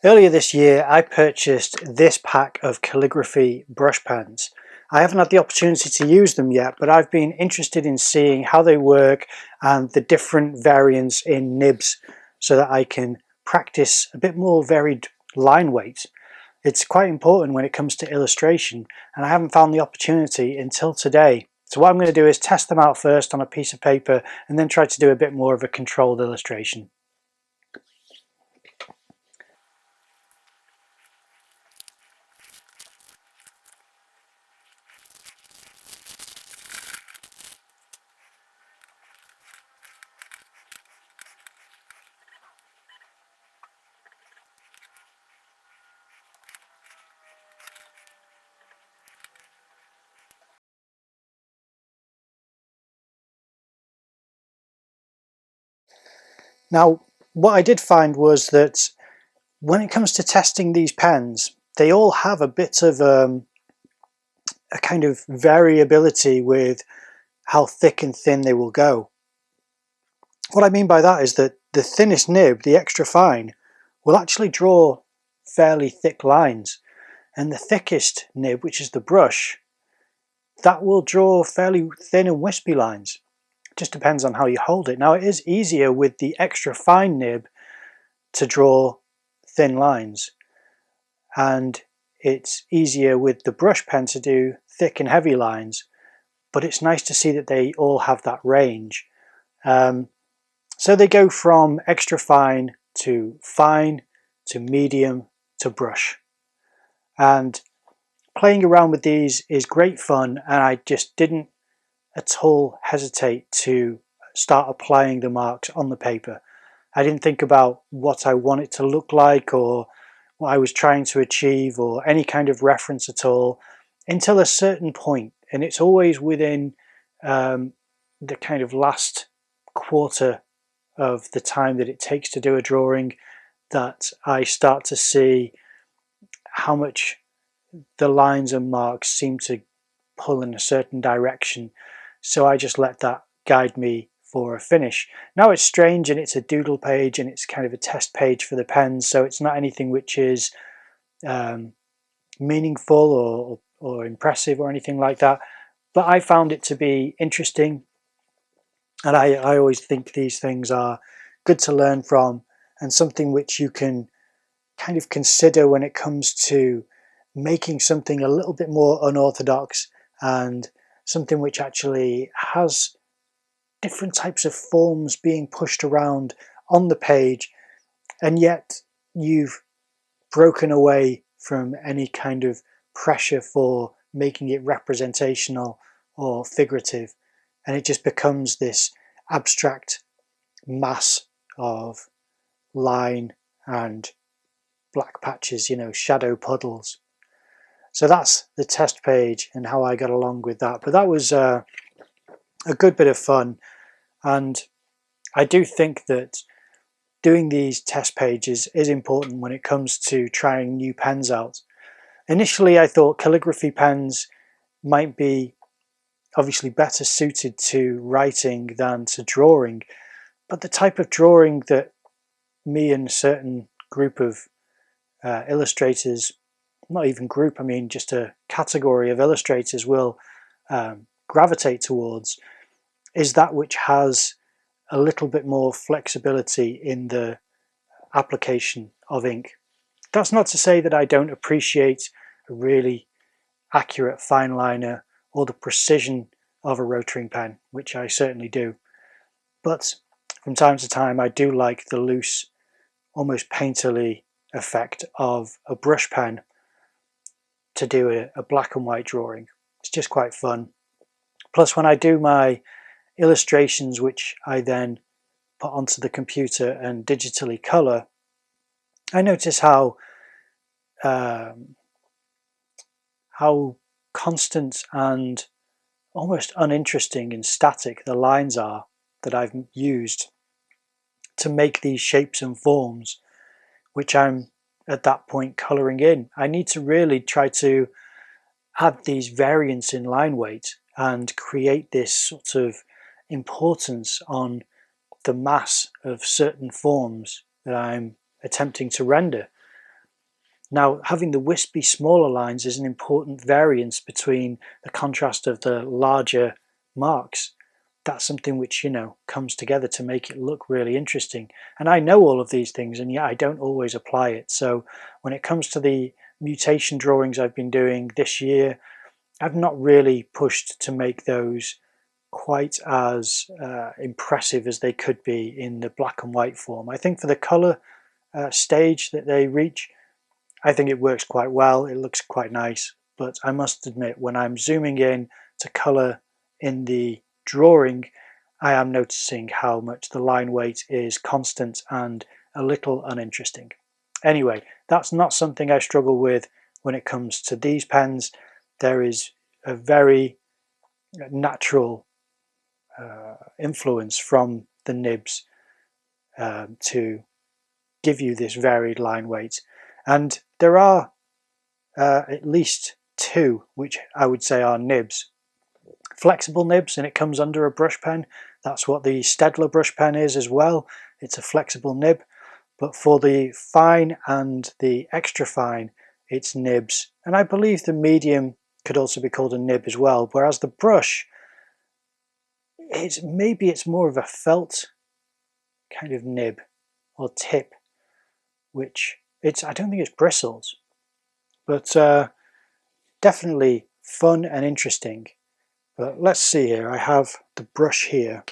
Earlier this year, I purchased this pack of calligraphy brush pens. I haven't had the opportunity to use them yet, but I've been interested in seeing how they work and the different variants in nibs so that I can practice a bit more varied line weight. It's quite important when it comes to illustration, and I haven't found the opportunity until today. So what I'm going to do is test them out first on a piece of paper and then try to do a bit more of a controlled illustration. Now, what I did find was that when it comes to testing these pens, they all have a bit of a kind of variability with how thick and thin they will go. What I mean by that is that the thinnest nib, the extra fine, will actually draw fairly thick lines, and the thickest nib, which is the brush, that will draw fairly thin and wispy lines. It just depends on how you hold it. Now, it is easier with the extra fine nib to draw thin lines, and it's easier with the brush pen to do thick and heavy lines, but it's nice to see that they all have that range. So they go from extra fine to medium to brush, and playing around with these is great fun, and I just didn't at all hesitate to start applying the marks on the paper. I didn't think about what I want it to look like or what I was trying to achieve or any kind of reference at all until a certain point, and it's always within the kind of last quarter of the time that it takes to do a drawing that I start to see how much the lines and marks seem to pull in a certain direction. So I just let that guide me for a finish. Now it's strange, and it's a doodle page, and it's kind of a test page for the pens, so it's not anything which is meaningful or impressive or anything like that, but I found it to be interesting, and I always think these things are good to learn from and something which you can kind of consider when it comes to making something a little bit more unorthodox and something which actually has different types of forms being pushed around on the page, and yet you've broken away from any kind of pressure for making it representational or figurative, and it just becomes this abstract mass of line and black patches, shadow puddles. So that's the test page and how I got along with that. But that was a good bit of fun, and I do think that doing these test pages is important when it comes to trying new pens out. Initially, I thought calligraphy pens might be obviously better suited to writing than to drawing, but the type of drawing that me and a certain group of illustrators, not even group, I mean just a category of illustrators will gravitate towards, is that which has a little bit more flexibility in the application of ink. That's not to say that I don't appreciate a really accurate fine liner or the precision of a rotring pen, which I certainly do. But from time to time I do like the loose, almost painterly effect of a brush pen to do a black and white drawing. It's just quite fun. Plus, when I do my illustrations, which I then put onto the computer and digitally color, I notice how constant and almost uninteresting and static the lines are that I've used to make these shapes and forms, which I'm at that point coloring in. I need to really try to add these variants in line weight and create this sort of importance on the mass of certain forms that I'm attempting to render. Now, having the wispy smaller lines is an important variance between the contrast of the larger marks. That's something which, comes together to make it look really interesting. And I know all of these things, and yet I don't always apply it. So when it comes to the mutation drawings I've been doing this year, I've not really pushed to make those quite as impressive as they could be in the black and white form. I think for the color stage that they reach, I think it works quite well. It looks quite nice, but I must admit, when I'm zooming in to color in the drawing, I am noticing how much the line weight is constant and a little uninteresting. Anyway, that's not something I struggle with when it comes to these pens. There is a very natural influence from the nibs to give you this varied line weight. And there are at least two which I would say are nibs. Flexible nibs, and it comes under a brush pen. That's what the Staedtler brush pen is as well. It's a flexible nib. But for the fine and the extra fine, it's nibs. And I believe the medium could also be called a nib as well, whereas the brush, maybe it's more of a felt kind of nib or tip, which I don't think it's bristles, but definitely fun and interesting. But let's see here, I have the brush here.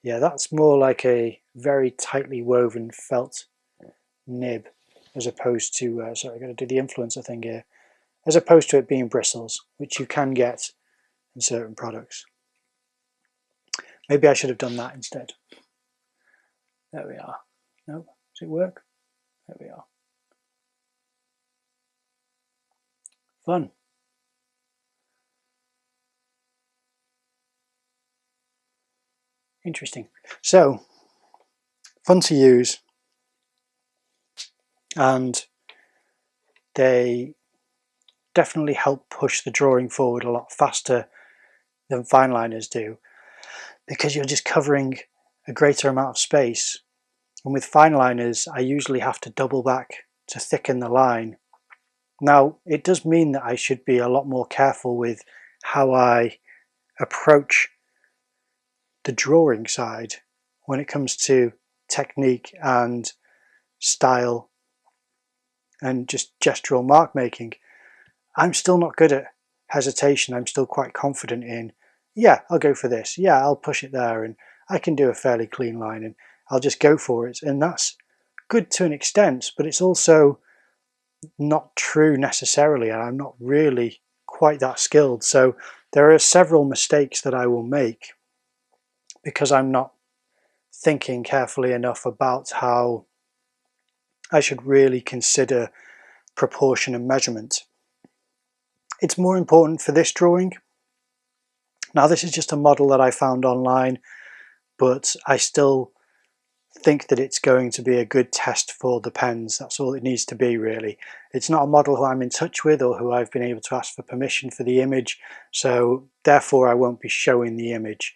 Yeah, that's more like a very tightly woven felt nib, as opposed to, sorry, I've got to do the influencer thing here, as opposed to it being bristles, which you can get in certain products. Maybe I should have done that instead. There we are. No, does it work? There we are. Fun. Interesting. So, fun to use, and they definitely help push the drawing forward a lot faster than fine liners do, because you're just covering a greater amount of space. And with fine liners, I usually have to double back to thicken the line. Now, it does mean that I should be a lot more careful with how I approach the drawing side when it comes to technique and style and just gestural mark making. I'm still not good at hesitation. I'm still quite confident in, yeah, I'll go for this. Yeah, I'll push it there, and I can do a fairly clean line, and I'll just go for it. And that's good to an extent, but it's also not true necessarily, and I'm not really quite that skilled. So there are several mistakes that I will make because I'm not thinking carefully enough about how I should really consider proportion and measurement. It's more important for this drawing. Now, this is just a model that I found online, but I still think that it's going to be a good test for the pens. That's all it needs to be, really. It's not a model who I'm in touch with or who I've been able to ask for permission for the image, so therefore I won't be showing the image.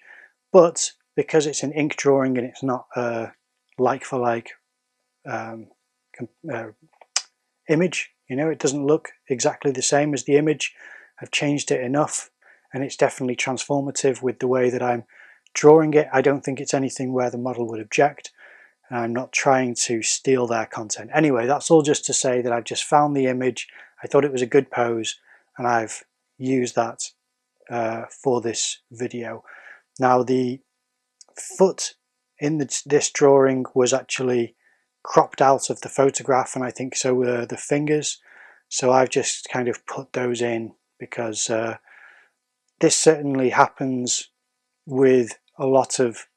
But because it's an ink drawing and it's not a like-for-like image, it doesn't look exactly the same as the image. I've changed it enough, and it's definitely transformative with the way that I'm drawing it. I don't think it's anything where the model would object. I'm not trying to steal their content. Anyway, that's all just to say that I've just found the image. I thought it was a good pose, and I've used that for this video. Now, the foot in this drawing was actually cropped out of the photograph, and I think so were the fingers. So I've just kind of put those in because this certainly happens with a lot of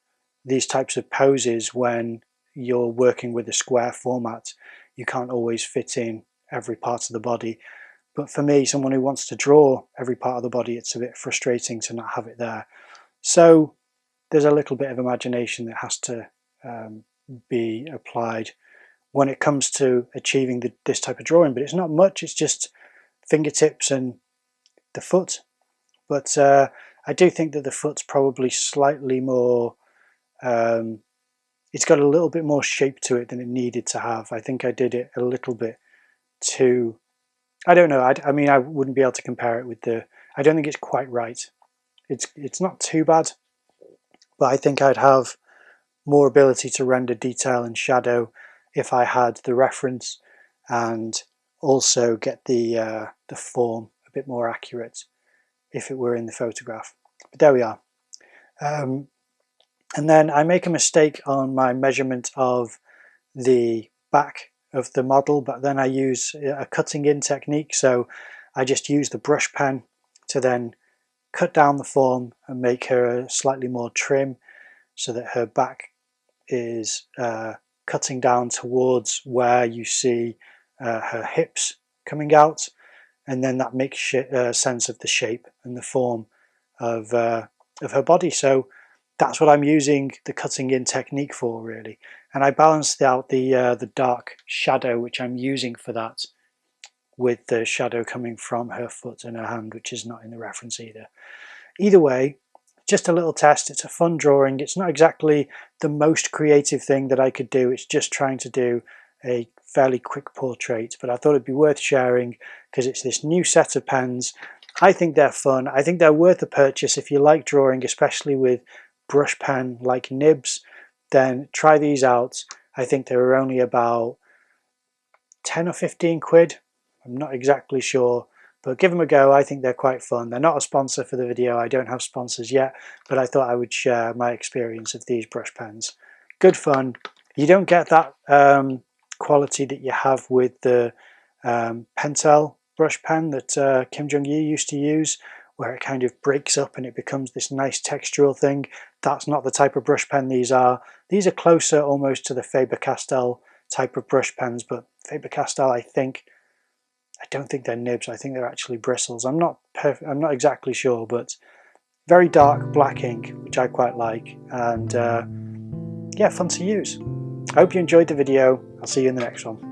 these types of poses when you're working with a square format. You can't always fit in every part of the body. But for me, someone who wants to draw every part of the body, it's a bit frustrating to not have it there. So there's a little bit of imagination that has to be applied when it comes to achieving this type of drawing. But it's not much, it's just fingertips and the foot. But I do think that the foot's probably slightly more, it's got a little bit more shape to it than it needed to have. I think I did it a little bit to, I don't know, I mean, I wouldn't be able to compare it with I don't think it's quite right. It's not too bad, but I think I'd have more ability to render detail and shadow if I had the reference and also get the form a bit more accurate if it were in the photograph. But there we are. And then I make a mistake on my measurement of the back of the model, but then I use a cutting in technique. So I just use the brush pen to then cut down the form and make her slightly more trim so that her back is cutting down towards where you see her hips coming out, and then that makes sense of the shape and the form of her body. So that's what I'm using the cutting in technique for, really. And I balanced out the dark shadow which I'm using for that with the shadow coming from her foot and her hand, which is not in the reference either. Either way, just a little test. It's a fun drawing. It's not exactly the most creative thing that I could do. It's just trying to do a fairly quick portrait, but I thought it'd be worth sharing because it's this new set of pens. I think they're fun. I think they're worth a purchase if you like drawing, especially with brush pen like nibs. Then try these out. I think they were only about 10 or 15 quid. I'm not exactly sure, but give them a go. I think they're quite fun. They're not a sponsor for the video. I don't have sponsors yet, but I thought I would share my experience of these brush pens. Good fun. You don't get that quality that you have with the Pentel brush pen that Kim Jong-il used to use, where it kind of breaks up and it becomes this nice textural thing. That's not the type of brush pen these are. These are closer almost to the Faber-Castell type of brush pens, but Faber-Castell, I don't think they're nibs. I think they're actually bristles. I'm not exactly sure, but very dark black ink, which I quite like, and yeah, fun to use. I hope you enjoyed the video. I'll see you in the next one.